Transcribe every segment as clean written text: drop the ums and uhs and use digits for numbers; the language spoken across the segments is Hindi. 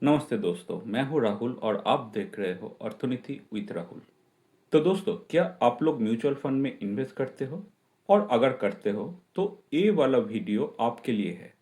नमस्ते दोस्तों, मैं हूं राहुल और आप देख रहे हो अर्थनीति विद राहुल। तो दोस्तों, क्या आप लोग म्यूचुअल फंड में इन्वेस्ट करते हो? और अगर करते हो तो ये वाला वीडियो आपके लिए है।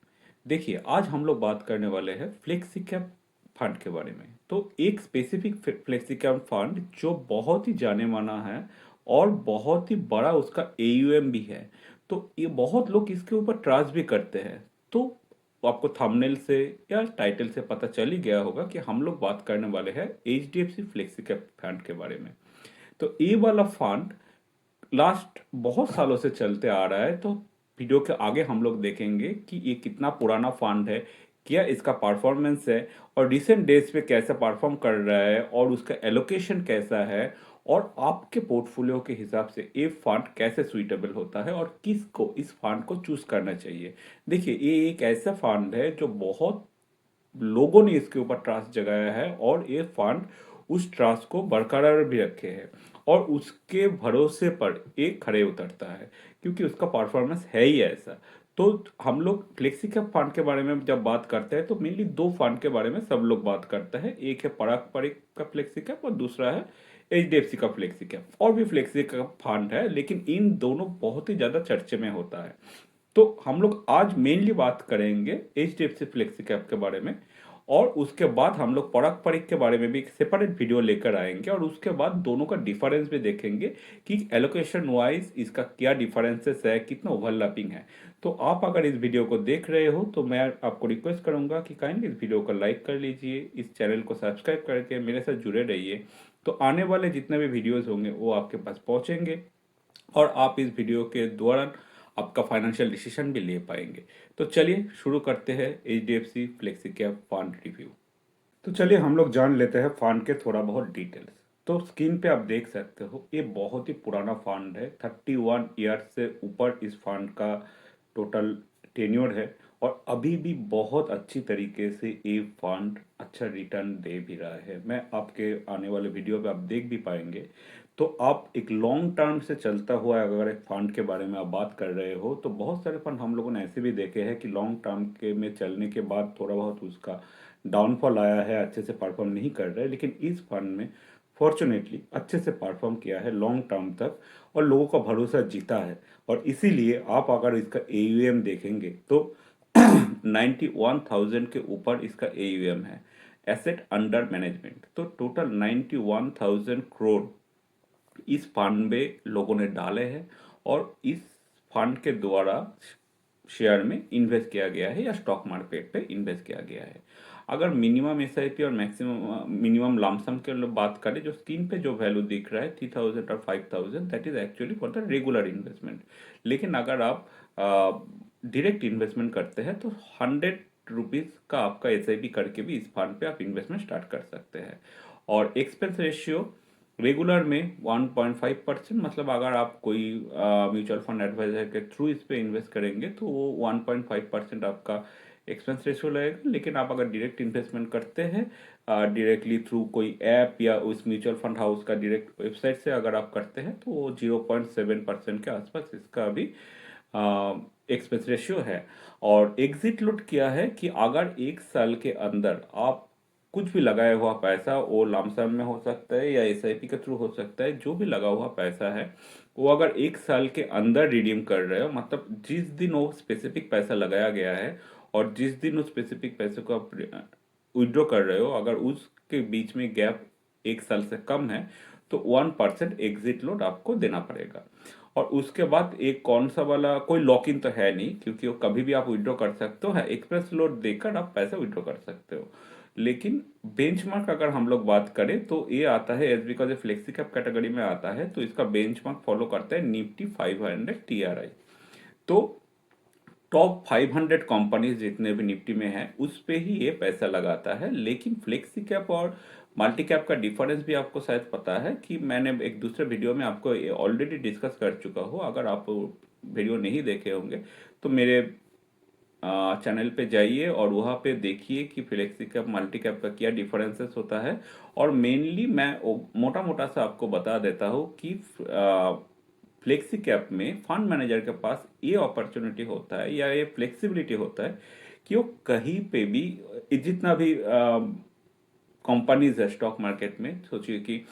देखिए, आज हम लोग बात करने वाले हैं फ्लेक्सी कैप फंड के बारे में। तो एक स्पेसिफिक फ्लेक्सी कैप फंड जो बहुत ही जाने माना है और बहुत ही बड़ा उसका एयूएम भी है। तो ये बहुत लोग इसके ऊपर ट्रस्ट भी करते हैं। तो आपको थंबनेल से या टाइटल से पता चल ही गया होगा कि हम लोग बात करने वाले हैं एचडीएफसी फ्लेक्सी कैप फंड के बारे में। तो ये वाला फंड लास्ट बहुत सालों से चलते आ रहा है। तो वीडियो के आगे हम लोग देखेंगे कि ये कितना पुराना फंड है, क्या इसका परफॉर्मेंस है और रिसेंट डेज पे कैसा परफॉर्म कर रहा है और उसका एलोकेशन कैसा है और आपके पोर्टफोलियो के हिसाब से ये फंड कैसे सुइटेबल होता है और किसको इस फंड को चूज करना चाहिए। देखिए, ये एक ऐसा फंड है जो बहुत लोगों ने इसके ऊपर ट्रस्ट जगाया है और ये फंड उस ट्रस्ट को बरकरार भी रखे हैं और उसके भरोसे पर एक खड़े उतरता है क्योंकि उसका परफॉर्मेंस है ही ऐसा। तो हम लोग फ्लेक्सी कैप फंड के बारे में जब बात करते हैं तो मेनली दो फंड के बारे में सब लोग बात करते हैं। एक है पराग परिक का फ्लेक्सी कैप और दूसरा है एचडीएफसी का फ्लेक्सी कैप। और भी फ्लेक्सी कैप फंड है लेकिन इन दोनों बहुत ही ज्यादा चर्चे में होता है। तो हम लोग आज मेनली बात करेंगे एचडीएफसी फ्लेक्सी कैप के बारे में और उसके बाद हम लोग पराग परिक के बारे में भी एक सेपरेट वीडियो लेकर आएंगे और उसके बाद दोनों का डिफरेंस भी देखेंगे कि एलोकेशन वाइज इसका क्या डिफरेंसेस है, कितना ओवरलैपिंग है। तो आप अगर इस वीडियो को देख रहे हो तो मैं आपको रिक्वेस्ट करूंगा कि काइंडली इस वीडियो को लाइक कर लीजिए, इस चैनल को सब्सक्राइब करके मेरे साथ जुड़े रहिए। तो आने वाले जितने भी वीडियोस होंगे वो आपके पास पहुंचेंगे और आप इस वीडियो के दौरान आपका फाइनेंशियल डिसीजन भी ले पाएंगे। तो चलिए शुरू करते हैं H D F C flexi cap fund review. तो चलिए हम लोग जान लेते हैं फंड के थोड़ा बहुत डिटेल्स। तो स्क्रीन पे आप देख सकते हो ये बहुत ही पुराना फंड है। 31 ईयर से ऊपर इस फंड का टोटल टेन्योर है और अभी भी बहुत अच्छी तरीके से ये फंड अच्छा रिटर्न दे भी रहा है। मैं आपके आने वाले वीडियो पे आप देख भी पाएंगे। तो आप एक लॉन्ग टर्म से चलता हुआ अगर एक फंड के बारे में आप बात कर रहे हो तो बहुत सारे फंड हम लोगों ने ऐसे भी देखे हैं कि लॉन्ग टर्म के में चलने के बाद थोड़ा बहुत उसका डाउनफॉल आया है, अच्छे से परफॉर्म नहीं कर रहे, लेकिन इस फंड में फॉर्चुनेटली अच्छे से परफॉर्म किया है लॉन्ग टर्म तक और लोगों का भरोसा जीता है। और इसीलिए आप अगर इसका एयूएम देखेंगे तो 91,000 के ऊपर इसका एयूएम है, एसेट अंडर मैनेजमेंट। तो टोटल 91,000 करोड़ इस फंड में लोगों ने डाले हैं और इस फंड के द्वारा शेयर में इन्वेस्ट किया गया है या स्टॉक मार्केट पे इन्वेस्ट किया गया है। अगर मिनिमम एसआईपी और मैक्सिमम मिनिमम लमसम के लिए बात करें, जो स्क्रीन पे जो वैल्यू दिख रहा है 3,000 और 5,000, that is actually for the regular investment. लेकिन अगर आप डायरेक्ट इन्वेस्टमेंट करते हैं तो 100 रुपीज़ का आपका एसआईपी करके भी इस फंड पे आप इन्वेस्टमेंट स्टार्ट कर सकते हैं। और एक्सपेंस रेशियो रेगुलर में 1.5%, मतलब अगर आप कोई म्यूचुअल फंड एडवाइजर के थ्रू इस पे इन्वेस्ट करेंगे तो वो 1.5% आपका एक्सपेंस रेशियो लगेगा। लेकिन आप अगर डायरेक्ट इन्वेस्टमेंट करते हैं डायरेक्टली थ्रू कोई ऐप या उस म्यूचुअल फंड हाउस का डायरेक्ट वेबसाइट से अगर आप करते हैं तो वो 0.7% के आसपास इसका भी एक्सपेंस रेशियो है। और एग्जिट लुट क्या है कि अगर एक साल के अंदर आप कुछ भी लगाया हुआ पैसा, वो लमसम में हो सकता है या एसआईपी के थ्रू हो सकता है, जो भी लगा हुआ पैसा है वो अगर एक साल के अंदर रिडीम कर रहे हो, मतलब जिस दिन वो स्पेसिफिक पैसा लगाया गया है और जिस दिन उस स्पेसिफिक पैसे को आप विड्रॉ कर रहे हो, अगर उसके बीच में गैप एक साल से कम है तो 1% एग्जिट लोड आपको देना पड़ेगा। और उसके बाद एक कौन सा वाला, कोई लॉक इन तो है नहीं क्योंकि वो कभी भी आप विड्रॉ कर सकते हो, है एक्सप्रेस लोड देकर आप पैसा विड्रॉ कर सकते हो। लेकिन बेंचमार्क अगर हम लोग बात करें तो ये आता है S because flexi cap category में आता है तो इसका बेंचमार्क फॉलो करता है निफ्टी 500 टीआरआई। तो टॉप 500 कंपनीज जितने भी निफ्टी में है उस पे ही ये पैसा लगाता है। लेकिन फ्लेक्सी कैप और मल्टी कैप का डिफरेंस भी आपको शायद पता है कि मैंने एक दूसरे वीडियो में आपको ऑलरेडी डिस्कस कर चुका हूँ। अगर आप वीडियो नहीं देखे होंगे तो मेरे चैनल पे जाइए और वहाँ पे देखिए कि फ्लेक्सी कैप मल्टी कैप का क्या डिफरेंसेस होता है। और मेनली मैं मोटा मोटा सा आपको बता देता हूँ कि फ्लेक्सी कैप में फंड मैनेजर के पास ये अपॉर्चुनिटी होता है या ये फ्लेक्सिबिलिटी होता है कि वो कहीं पे भी जितना भी कंपनीज है स्टॉक मार्केट में, सोचिए कि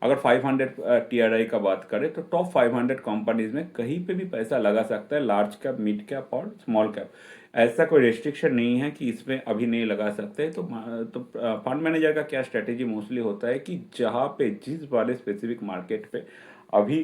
अगर 500 टीआरआई का बात करें तो टॉप 500 कंपनीज में कहीं पे भी पैसा लगा सकता है, लार्ज कैप, मिड कैप और स्मॉल कैप। ऐसा कोई रेस्ट्रिक्शन नहीं है कि इसमें अभी नहीं लगा सकते। तो फंड मैनेजर का क्या स्ट्रेटेजी मोस्टली होता है कि जहाँ पे जिस वाले स्पेसिफिक मार्केट पे अभी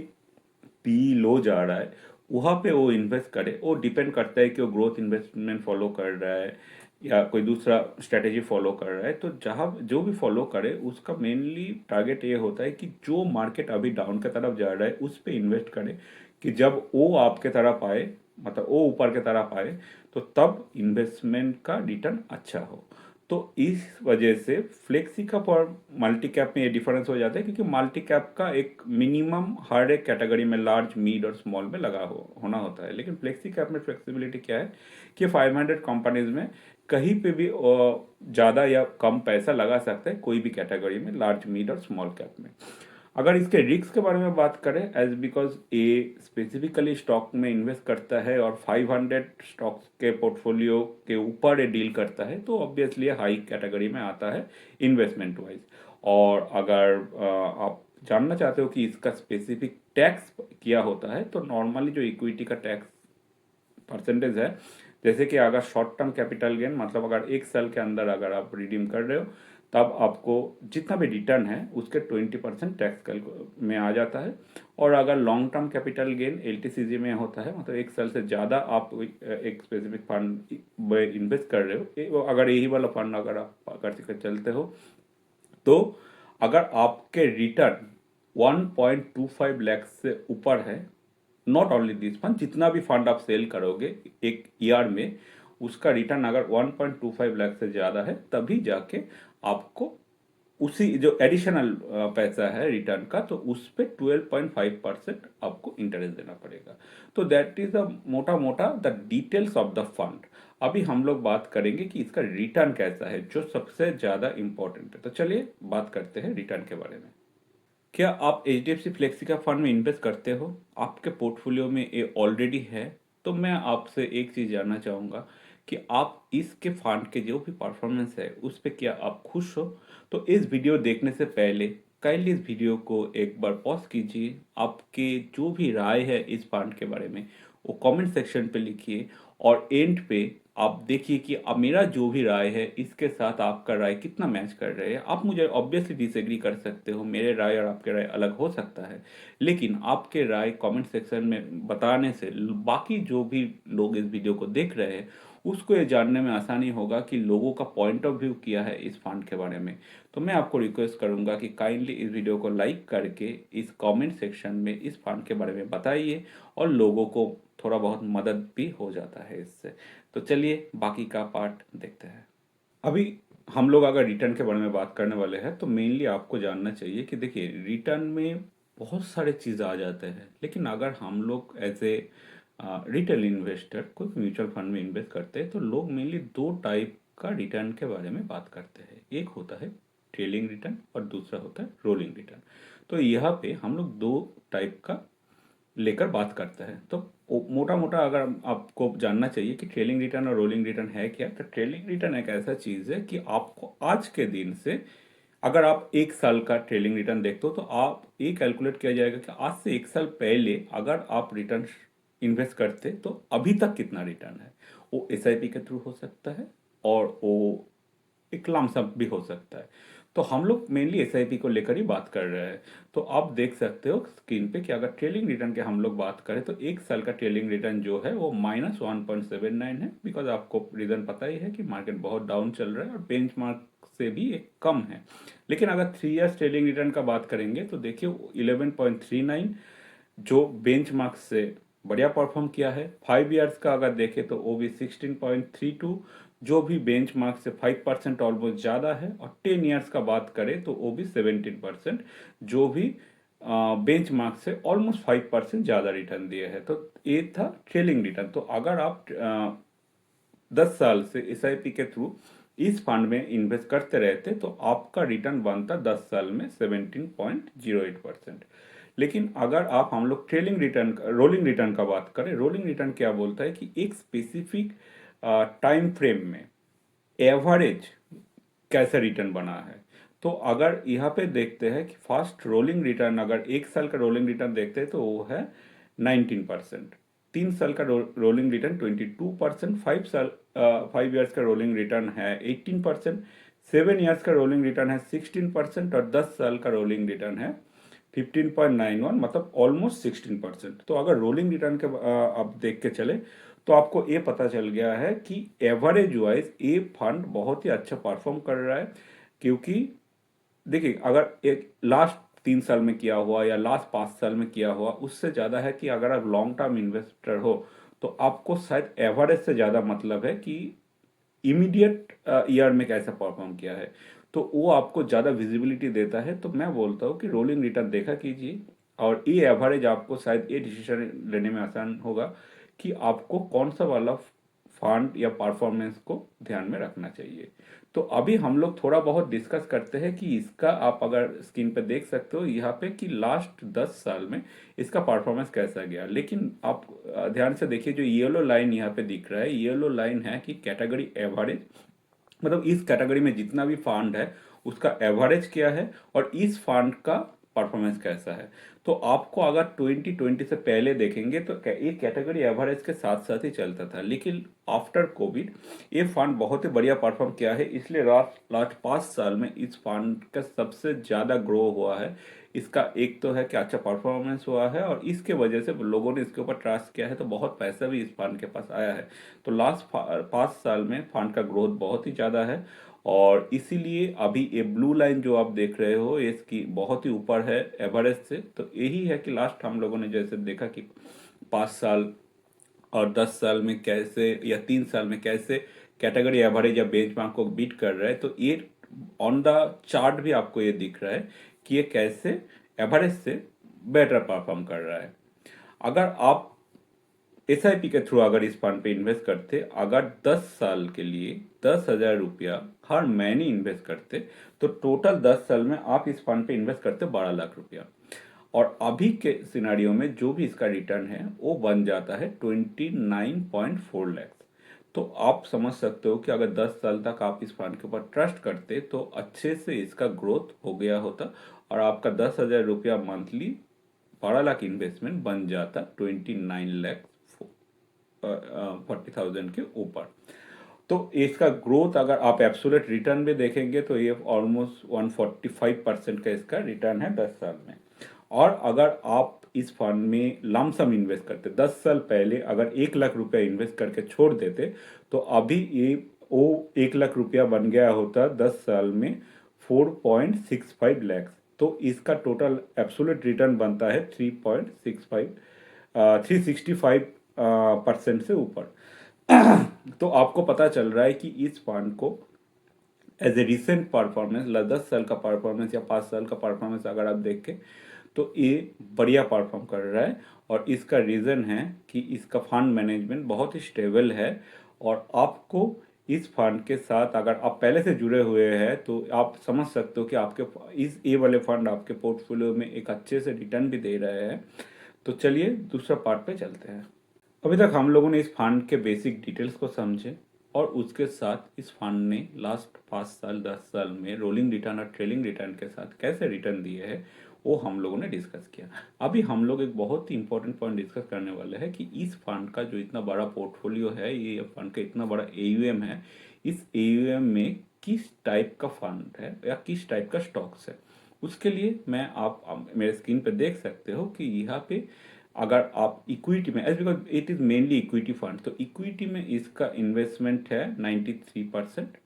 पी लो जा रहा है वहाँ पे वो इन्वेस्ट करे। वो डिपेंड करता है कि वो ग्रोथ इन्वेस्टमेंट फॉलो कर रहा है या कोई दूसरा स्ट्रेटेजी फॉलो कर रहा है। तो जहाँ जो भी फॉलो करे उसका मेनली टारगेट ये होता है कि जो मार्केट अभी डाउन की तरफ जा रहा है उस पर इन्वेस्ट करे, कि जब वो आपके तरफ आए, मतलब वो ऊपर की तरफ आए, तो तब इन्वेस्टमेंट का रिटर्न अच्छा हो। तो इस वजह से फ्लेक्सी कैप और मल्टी कैप में ये डिफरेंस हो जाता है, क्योंकि मल्टी कैप का एक मिनिमम हर एक कैटेगरी में लार्ज, मिड और स्मॉल में लगा होना होता है। लेकिन फ्लेक्सी कैप में फ्लेक्सिबिलिटी क्या है कि 500 कंपनीज में कहीं पे भी ज़्यादा या कम पैसा लगा सकते हैं, कोई भी कैटेगरी में, लार्ज, मिड और स्मॉल कैप में। अगर इसके रिस्क के बारे में बात करें, as because a specifically stock में इन्वेस्ट करता है और 500 स्टॉक्स के पोर्टफोलियो के ऊपर ये डील करता है, तो ऑब्वियसली हाई कैटेगरी में आता है इन्वेस्टमेंट वाइज। और अगर आप जानना चाहते हो कि इसका स्पेसिफिक टैक्स क्या होता है, तो नॉर्मली जो इक्विटी का टैक्स परसेंटेज है, जैसे कि अगर शॉर्ट टर्म कैपिटल गेन, मतलब अगर एक साल के अंदर अगर आप रिडीम कर रहे हो, तब आपको जितना भी रिटर्न है उसके 20% टैक्स में आ जाता है। और अगर long term capital gain LTCG में होता है, मतलब एक साल से ज़्यादा आप एक स्पेसिफिक फंड में इन्वेस्ट कर रहे हो, अगर यही वाला फंड अगर आप कर चलते हो, तो अगर आपके रिटर्न 1.25 लाख से ऊपर है, नॉट ओनली दिस फंड, जितना भी फंड आप सेल करोगे एक ईयर में, उसका रिटर्न अगर 1.25 लाख से ज़्यादा है, तभी जाके आपको उसी जो एडिशनल पैसा है रिटर्न का, तो उस पर 12.5% आपको इंटरेस्ट देना पड़ेगा। तो दैट इज द मोटा मोटा the details of the fund. अभी हम लोग बात करेंगे कि इसका रिटर्न कैसा है, जो सबसे ज़्यादा इंपॉर्टेंट है। तो चलिए बात करते हैं रिटर्न के बारे में। क्या आप H D F C flexi का फंड में इन्वेस्ट करते हो? आपके पोर्टफोलियो में ये ऑलरेडी है? तो मैं आपसे एक चीज़ जानना चाहूँगा कि आप इसके फंड के जो भी परफॉर्मेंस है उस पर क्या आप खुश हो? तो इस वीडियो देखने से पहले काइंडली इस वीडियो को एक बार पॉज कीजिए। आपके जो भी राय है इस फंड के बारे में वो कमेंट सेक्शन पे लिखिए, और एंड पे आप देखिए कि अब मेरा जो भी राय है इसके साथ आपका राय कितना मैच कर रहे हैं। आप मुझे ऑब्वियसली डिसएग्री कर सकते हो, मेरे राय और आपके राय अलग हो सकता है, लेकिन आपके राय कमेंट सेक्शन में बताने से बाकी जो भी लोग इस वीडियो को देख रहे हैं उसको ये जानने में आसानी होगा कि लोगों का पॉइंट ऑफ व्यू क्या है इस फंड के बारे में। तो मैं आपको रिक्वेस्ट करूंगा कि काइंडली इस वीडियो को लाइक करके इस कमेंट सेक्शन में इस फंड के बारे में बताइए, और लोगों को थोड़ा बहुत मदद भी हो जाता है इससे। तो चलिए बाकी का पार्ट देखते हैं। अभी हम लोग अगर रिटर्न के बारे में बात करने वाले हैं, तो मेनली आपको जानना चाहिए कि देखिए रिटर्न में बहुत सारे चीज़ आ जाते हैं, लेकिन अगर हम लोग एज ए रिटेल इन्वेस्टर कोई म्यूचुअल फंड में इन्वेस्ट करते हैं, तो लोग मेनली दो टाइप का रिटर्न के बारे में बात करते हैं। एक होता है ट्रेलिंग रिटर्न और दूसरा होता है रोलिंग रिटर्न। तो यहाँ पे हम लोग दो टाइप का लेकर बात करते हैं। तो मोटा मोटा अगर आपको जानना चाहिए कि ट्रेलिंग रिटर्न और रोलिंग रिटर्न है क्या, तो ट्रेलिंग रिटर्न एक ऐसा चीज़ है कि आपको आज के दिन से, अगर आप एक साल का ट्रेलिंग रिटर्न देखते हो, तो आप ये कैलकुलेट किया जाएगा कि आज से एक साल पहले अगर आप रिटर्न इन्वेस्ट करते तो अभी तक कितना रिटर्न है। वो एसआईपी के थ्रू हो सकता है और वो एक लमसम भी हो सकता है। तो हम लोग मेनली एसआईपी को लेकर ही बात कर रहे हैं। तो आप देख सकते हो स्क्रीन पे कि अगर ट्रेलिंग रिटर्न की हम लोग बात करें, तो एक साल का ट्रेलिंग रिटर्न जो है वो -1.79 है, बिकॉज आपको रीज़न पता ही है कि मार्केट बहुत डाउन चल रहा है और बेंचमार्क से भी एक कम है। लेकिन अगर 3 ईयर्स ट्रेलिंग रिटर्न का बात करेंगे, तो देखिए 11.39 जो बेंचमार्क से बढ़िया परफॉर्म किया है। 5 ईयर्स का अगर देखें तो वो भी 16.32, जो भी बेंचमार्क से 5% ऑलमोस्ट ज़्यादा है। और 10 ईयर्स का बात करें तो वो भी 17%, जो भी बेंचमार्क से ऑलमोस्ट 5% ज़्यादा रिटर्न दिए है। तो ये था ट्रेलिंग रिटर्न। तो अगर आप 10 साल से एसआईपी के थ्रू इस फंड में इन्वेस्ट करते रहते, तो आपका रिटर्न बनता 10 साल में 17.08%। लेकिन अगर आप हम लोग ट्रेलिंग रिटर्न, रोलिंग रिटर्न का बात करें, रोलिंग रिटर्न क्या बोलता है कि एक स्पेसिफिक टाइम फ्रेम में एवरेज कैसे रिटर्न बना है। तो अगर यहाँ पे देखते हैं कि फास्ट रोलिंग रिटर्न, अगर 1 साल का रोलिंग रिटर्न देखते हैं तो वो है 19%, 3 साल का रोलिंग रिटर्न 22%, 5 ईयर्स का रोलिंग रिटर्न है 18%, 7 ईयर्स का रोलिंग रिटर्न है 16% और 10 साल का रोलिंग रिटर्न है 15.91, मतलब ऑलमोस्ट 16%। तो अगर रोलिंग रिटर्न के आप देख के चले तो आपको ये पता चल गया है कि एवरेज वाइज ये फंड बहुत ही अच्छा परफॉर्म कर रहा है। क्योंकि देखिए, अगर एक लास्ट 3 साल में किया हुआ या लास्ट 5 साल में किया हुआ उससे ज़्यादा है कि अगर आप लॉन्ग टर्म इन्वेस्टर हो तो आपको शायद एवरेज से ज़्यादा मतलब है कि इमीडिएट ईयर में कैसा परफॉर्म किया है, तो वो आपको ज़्यादा विजिबिलिटी देता है। तो मैं बोलता हूँ कि रोलिंग रिटर्न देखा कीजिए, और ये एवरेज आपको शायद ये डिसीजन लेने में आसान होगा कि आपको कौन सा वाला फंड या परफॉर्मेंस को ध्यान में रखना चाहिए। तो अभी हम लोग थोड़ा बहुत डिस्कस करते हैं कि इसका, आप अगर स्क्रीन पे देख सकते हो यहाँ पे कि लास्ट 10 साल में इसका परफॉर्मेंस कैसा गया। लेकिन आप ध्यान से देखिए, जो येलो लाइन यहाँ पे दिख रहा है, येलो लाइन है कि कैटेगरी एवरेज, मतलब इस कैटेगरी में जितना भी फंड है उसका एवरेज क्या है और इस फंड का परफॉर्मेंस कैसा है। तो आपको अगर 2020 से पहले देखेंगे तो ये कैटेगरी एवरेज के साथ साथ ही चलता था, लेकिन आफ्टर कोविड ये फंड बहुत ही बढ़िया परफॉर्म किया है। इसलिए लास्ट लास्ट 5 साल में इस फंड का सबसे ज़्यादा ग्रो हुआ है। इसका एक तो है कि अच्छा परफॉर्मेंस हुआ है और इसके वजह से लोगों ने इसके ऊपर ट्रस्ट किया है, तो बहुत पैसा भी इस फंड के पास आया है। तो लास्ट 5 साल में फंड का ग्रोथ बहुत ही ज़्यादा है, और इसीलिए अभी ये ब्लू लाइन जो आप देख रहे हो ये इसकी बहुत ही ऊपर है एवरेज से। तो यही है कि लास्ट हम लोगों ने जैसे देखा कि 5 साल और 10 साल में कैसे, या 3 साल में कैसे कैटेगरी एवरेज या बेंचमार्क को बीट कर रहा है। तो ये ऑन द चार्ट भी आपको ये दिख रहा है कि ये कैसे एवरेज से बेटर परफॉर्म कर रहा है। अगर आप एसआईपी के थ्रू अगर इस फंड पे इन्वेस्ट करते, अगर 10 साल के लिए 10,000 रुपया हर महीने इन्वेस्ट करते, तो टोटल 10 साल में आप इस फंड पे इन्वेस्ट करते 12 लाख रुपया। और अभी के सिनारियो में जो भी इसका रिटर्न है वो बन जाता है 29.4 लाख। तो आप समझ सकते हो कि अगर 10 साल तक आप इस फंड के ऊपर ट्रस्ट करते तो अच्छे से इसका ग्रोथ हो गया होता, और आपका 10,000 रुपया मंथली 12 लाख इन्वेस्टमेंट बन जाता 29,40,000 के ऊपर। तो इसका ग्रोथ अगर आप एब्सोल्यूट रिटर्न भी देखेंगे तो ये ऑलमोस्ट 145% का इसका रिटर्न है 10 साल में। और अगर आप इस फंड में लमसम इन्वेस्ट करते 10 साल पहले, अगर 1 लाख रुपया इन्वेस्ट करके छोड़ देते, तो अभी ये वो 1 लाख रुपया बन गया होता 10 साल में 4.65 लाख। तो इसका टोटल एब्सोल्यूट रिटर्न बनता है 365% से ऊपर। तो आपको पता चल रहा है कि इस फंड को एज ए रिसेंट परफॉर्मेंस, 10 साल का परफॉर्मेंस या 5 साल का परफॉर्मेंस अगर आप देखें तो ये बढ़िया परफॉर्म कर रहा है। और इसका रीज़न है कि इसका फंड मैनेजमेंट बहुत ही स्टेबल है। और आपको इस फंड के साथ अगर आप पहले से जुड़े हुए हैं तो आप समझ सकते हो कि आपके इस ए वाले फंड आपके पोर्टफोलियो में एक अच्छे से रिटर्न भी दे रहे हैं। तो चलिए दूसरा पार्ट पे चलते हैं। अभी तक हम लोगों ने इस फंड के बेसिक डिटेल्स को समझे, और उसके साथ इस फंड ने लास्ट 5 साल 10 साल में रोलिंग रिटर्न और ट्रेलिंग रिटर्न के साथ कैसे रिटर्न दिए हैं वो हम लोगों ने डिस्कस किया। अभी हम लोग एक बहुत ही इंपॉर्टेंट पॉइंट डिस्कस करने वाले हैं कि इस फंड का जो इतना बड़ा पोर्टफोलियो है, ये फंड का इतना बड़ा एयूएम है, इस एयूएम में किस टाइप का फंड है या किस टाइप का स्टॉक्स है। उसके लिए मैं आप मेरे स्क्रीन पे देख सकते हो कि यहाँ पे अगर आप इक्विटी में, as because it is mainly equity fund, तो इक्विटी में इसका इन्वेस्टमेंट है 93%।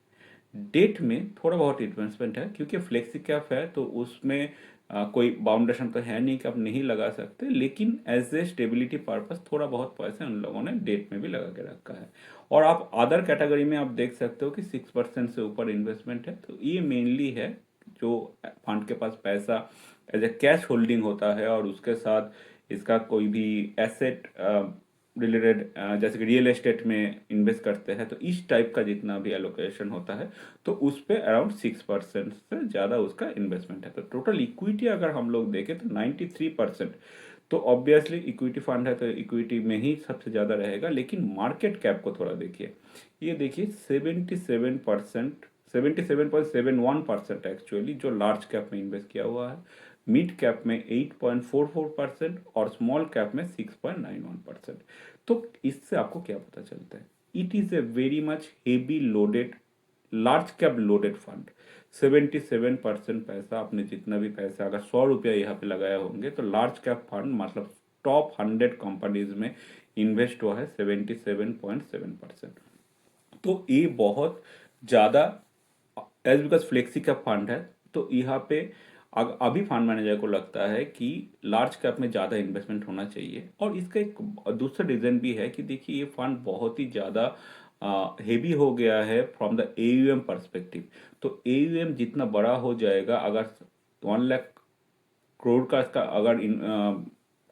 डेट में थोड़ा बहुत इन्वेस्टमेंट है क्योंकि फ्लेक्सी कैप है, तो उसमें कोई बाउंडेशन तो है नहीं कि आप नहीं लगा सकते, लेकिन एज ए स्टेबिलिटी पर्पस थोड़ा बहुत पैसे उन लोगों ने डेट में भी लगा के रखा है। और आप अदर कैटेगरी में आप देख सकते हो कि 6% से ऊपर इन्वेस्टमेंट है। तो ये मेनली है जो फंड के पास पैसा एज ए कैश होल्डिंग होता है, और उसके साथ इसका कोई भी एसेट रिलेटेड, जैसे कि रियल एस्टेट में इन्वेस्ट करते हैं, तो इस टाइप का जितना भी एलोकेशन होता है तो उस पे अराउंड 6% से ज़्यादा उसका इन्वेस्टमेंट है। तो टोटल इक्विटी अगर हम लोग देखें तो 93%। तो ऑब्वियसली इक्विटी फंड है तो इक्विटी में ही सबसे ज़्यादा रहेगा, लेकिन मार्केट कैप को थोड़ा देखिए। ये देखिए 77% 77.71% एक्चुअली जो लार्ज कैप में इन्वेस्ट किया हुआ है, मिड कैप में 8.44% और स्मॉल कैप में 6.91%। तो इससे आपको क्या पता चलता है? It is a very much heavy loaded, large cap loaded fund. 77% पैसा, आपने जितना भी पैसा अगर 100 रुपया यहाँ पे लगाया होंगे तो लार्ज कैप फंड मतलब टॉप 100 कंपनीज में इन्वेस्ट हुआ है 77.7%। तो ये बहुत ज़्यादा, as because flexi cap fund है, तो यहाँ पे अभी फंड मैनेजर को लगता है कि लार्ज कैप में ज़्यादा इन्वेस्टमेंट होना चाहिए। और इसका एक दूसरा रीज़न भी है कि देखिए ये फंड बहुत ही ज़्यादा हेवी हो गया है फ्रॉम द एयूएम परस्पेक्टिव। तो एयूएम जितना बड़ा हो जाएगा, अगर 1 लाख करोड़ का इसका अगर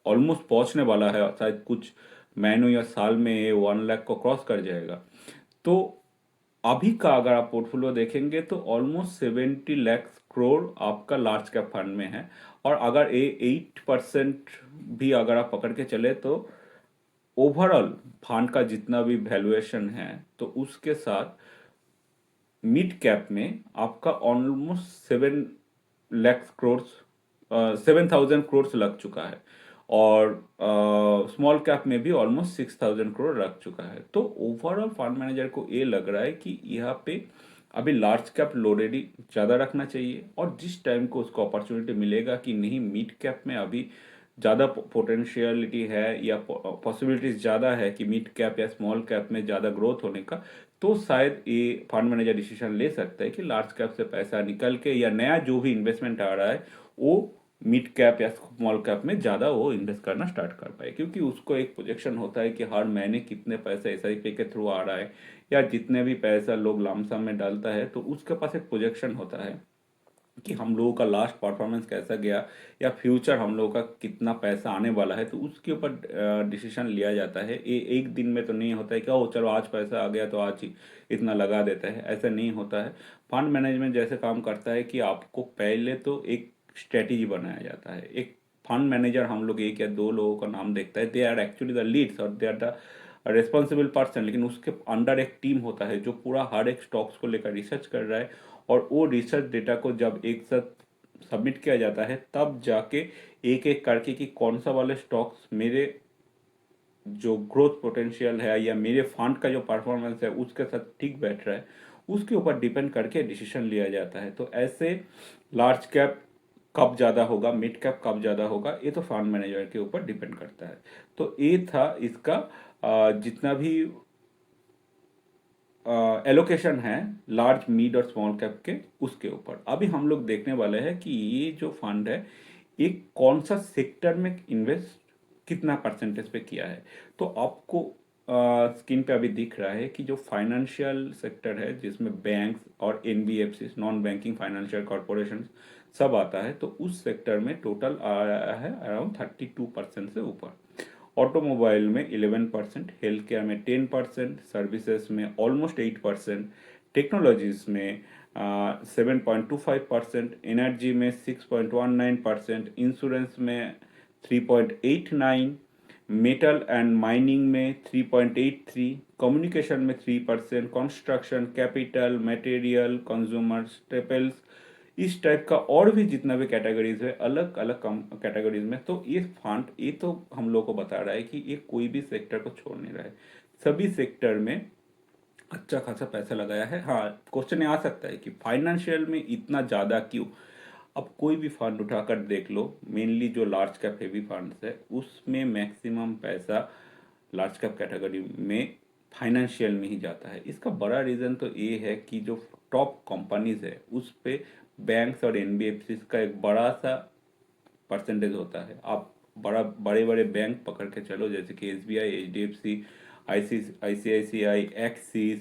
ऑलमोस्ट पहुंचने वाला है, शायद कुछ महीनों या साल में ये 1 लाख को क्रॉस कर जाएगा। तो अभी का अगर आप पोर्टफोलियो देखेंगे तो ऑलमोस्ट 70 लाख करोड़ आपका लार्ज कैप फंड में है। और अगर 8% भी अगर आप पकड़ के चले तो ओवरऑल फंड का जितना भी वैल्यूएशन है तो उसके साथ मिड कैप में आपका ऑलमोस्ट 7 लाख करोड़, 7,000 करोड़ लग चुका है। और स्मॉल कैप में भी ऑलमोस्ट 6,000 करोड़ लग चुका है। तो ओवरऑल फंड मैनेजर को ये लग रहा है कि यहाँ पे अभी लार्ज कैप लोडेड ही ज़्यादा रखना चाहिए। और जिस टाइम को उसको अपॉर्चुनिटी मिलेगा कि नहीं मिड कैप में अभी ज़्यादा पोटेंशियलिटी है या पॉसिबिलिटीज ज़्यादा है कि मिड कैप या स्मॉल कैप में ज़्यादा ग्रोथ होने का, तो शायद ये फंड मैनेजर डिसीजन ले सकता है कि लार्ज कैप से पैसा निकल के या नया जो भी इन्वेस्टमेंट आ रहा है वो मिड कैप या स्मॉल कैप में ज़्यादा वो इन्वेस्ट करना स्टार्ट कर पाए। क्योंकि उसको एक प्रोजेक्शन होता है कि हर महीने कितने पैसे एसआईपी के थ्रू आ रहा है या जितने भी पैसा लोग लमसम में डालता है, तो उसके पास एक प्रोजेक्शन होता है कि हम लोगों का लास्ट परफॉर्मेंस कैसा गया या फ्यूचर हम लोगों का कितना पैसा आने वाला है। तो उसके ऊपर डिसीजन लिया जाता है। ये एक दिन में तो नहीं होता है कि ओ चलो आज पैसा आ गया तो आज ही इतना लगा देता है, ऐसा नहीं होता है। फंड मैनेजमेंट जैसे काम करता है कि आपको पहले तो एक स्ट्रेटेजी बनाया जाता है। एक फंड मैनेजर हम लोग एक या दो लोगों का नाम देखता है, they are actually the leads और they are the responsible person, लेकिन उसके अंडर एक टीम होता है जो पूरा हर एक स्टॉक्स को लेकर रिसर्च कर रहा है। और वो रिसर्च डेटा को जब एक साथ सबमिट किया जाता है तब जाके एक एक करके कि कौन सा वाले स्टॉक्स मेरे जो ग्रोथ पोटेंशियल है या मेरे फंड का जो परफॉर्मेंस है उसके साथ ठीक बैठ रहा है, उसके ऊपर डिपेंड करके डिसीजन लिया जाता है। तो ऐसे लार्ज कैप कब ज़्यादा होगा, मिड कैप कब ज़्यादा होगा, ये तो फंड मैनेजर के ऊपर डिपेंड करता है। तो ये था इसका जितना भी एलोकेशन है लार्ज मिड और स्मॉल कैप के, उसके ऊपर अभी हम लोग देखने वाले हैं कि ये जो फंड है एक कौन सा सेक्टर में इन्वेस्ट कितना परसेंटेज पे किया है। तो आपको स्क्रीन पे अभी दिख रहा है कि जो फाइनेंशियल सेक्टर है जिसमें बैंक्स और NBFC, non banking financial corporation सब आता है, तो उस सेक्टर में टोटल आ रहा है अराउंड 32% से ऊपर। ऑटोमोबाइल में 11%, हेल्थ केयर में 10%, सर्विसेज में ऑलमोस्ट 8%, टेक्नोलॉजीज में 7.25%, एनर्जी में 6.19%, इंश्योरेंस में 3.89, मेटल एंड माइनिंग में 3.83, कम्युनिकेशन में 3%, construction, capital, material, consumer staples, इस टाइप का और भी जितना भी कैटेगरीज है अलग अलग कैटेगरीज में। तो ये फंड ये तो हम लोग को बता रहा है कि ये कोई भी सेक्टर को छोड़ नहीं रहा है, सभी सेक्टर में अच्छा खासा पैसा लगाया है। हाँ, क्वेश्चन आ सकता है कि फाइनेंशियल में इतना ज़्यादा क्यों। अब कोई भी फंड उठाकर देख लो, मेनली जो लार्ज कैप हेवी फंड्स है उसमें मैक्सिमम पैसा लार्ज कैप कैटेगरी में फाइनेंशियल में ही जाता है। इसका बड़ा रीज़न तो ये है कि जो टॉप कंपनीज है उस पे बैंक्स और एनबीएफसी का एक बड़ा सा परसेंटेज होता है। आप बड़े बड़े बैंक पकड़ के चलो, जैसे कि SBI, HDFC, ICICI, axis,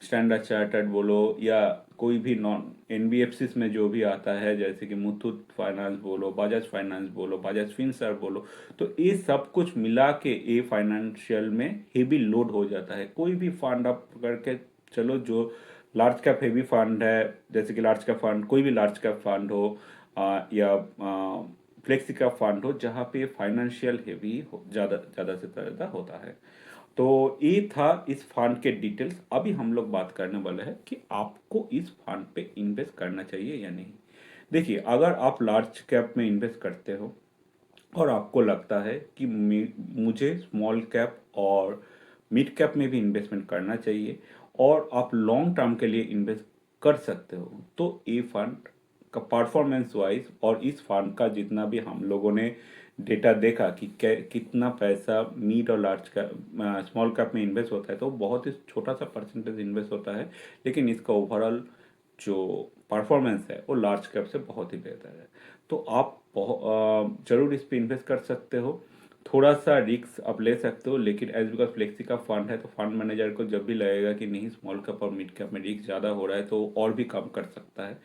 standard chartered बोलो या कोई भी नॉन एनबीएफसी में जो भी आता है जैसे कि मुथूट फाइनेंस बोलो, बजाज फाइनेंस बोलो, बजाज फिनसर्व बोलो, तो ये सब कुछ मिला के ये फाइनेंशियल में हेवी लोड हो जाता है। कोई भी फंड आप पकड़ के चलो जो लार्ज कैप हेवी फंड है, जैसे कि लार्ज कैप फंड, कोई भी लार्ज कैप फंड हो या फ्लेक्सी कैप फंड हो, जहाँ पे फाइनेंशियल हेवी ज़्यादा ज़्यादा से ज़्यादा होता है। तो ये था इस फंड के डिटेल्स। अभी हम लोग बात करने वाले हैं कि आपको इस फंड पे इन्वेस्ट करना चाहिए या नहीं। देखिए, अगर आप लार्ज कैप में इन्वेस्ट करते हो और आपको लगता है कि मुझे स्मॉल कैप और मिड कैप में भी इन्वेस्टमेंट करना चाहिए और आप लॉन्ग टर्म के लिए इन्वेस्ट कर सकते हो, तो ये फंड का परफॉर्मेंस वाइज और इस फंड का जितना भी हम लोगों ने डेटा देखा कि कितना पैसा मिड और लार्ज कैप स्मॉल कैप में इन्वेस्ट होता है, तो बहुत ही छोटा सा परसेंटेज इन्वेस्ट होता है, लेकिन इसका ओवरऑल जो परफॉर्मेंस है वो लार्ज कैप से बहुत ही बेहतर है। तो आप जरूर इस पे इन्वेस्ट कर सकते हो। थोड़ा सा रिस्क आप ले सकते हो, लेकिन एज बिकॉज फ्लेक्सी का फंड है तो फंड मैनेजर को जब भी लगेगा कि नहीं स्मॉल कैप और मिड कैप में रिस्क ज़्यादा हो रहा है तो और भी कम कर सकता है।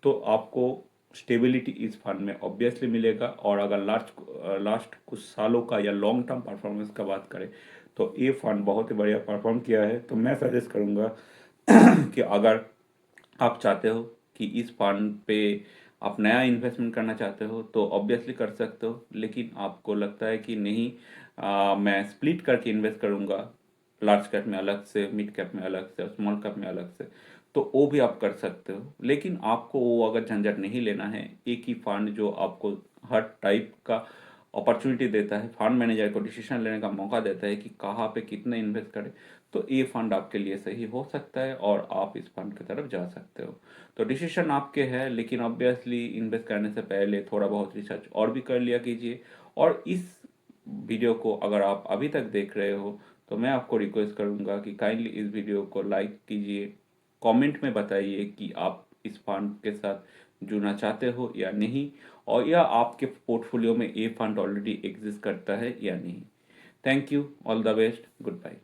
तो आपको स्टेबिलिटी इस फंड में ऑब्वियसली मिलेगा। और अगर लास्ट कुछ सालों का या लॉन्ग टर्म परफॉर्मेंस का बात करें तो ये फंड बहुत ही बढ़िया परफॉर्म किया है। तो मैं सजेस्ट करूँगा कि अगर आप चाहते हो कि इस फंड पे आप नया इन्वेस्टमेंट करना चाहते हो तो ऑब्वियसली कर सकते हो, लेकिन आपको लगता है कि नहीं मैं स्प्लिट करके इन्वेस्ट करूँगा, लार्ज कैप में अलग से, मिड कैप में अलग से और स्मॉल कैप में अलग से, तो वो भी आप कर सकते हो। लेकिन आपको वो अगर झंझट नहीं लेना है, एक ही फंड जो आपको हर टाइप का अपॉर्चुनिटी देता है, फंड मैनेजर को डिसीजन लेने का मौका देता है कि कहाँ पे कितना इन्वेस्ट करें, तो ये फंड आपके लिए सही हो सकता है और आप इस फंड की तरफ जा सकते हो। तो डिसीजन आपके है, लेकिन ऑब्वियसली इन्वेस्ट करने से पहले थोड़ा बहुत रिसर्च और भी कर लिया कीजिए। और इस वीडियो को अगर आप अभी तक देख रहे हो तो मैं आपको रिक्वेस्ट करूंगा कि काइंडली इस वीडियो को लाइक कीजिए, कमेंट में बताइए कि आप इस फंड के साथ जुड़ना चाहते हो या नहीं, और या आपके पोर्टफोलियो में ये फंड ऑलरेडी एग्जिस्ट करता है या नहीं। Thank you, all the best, good bye.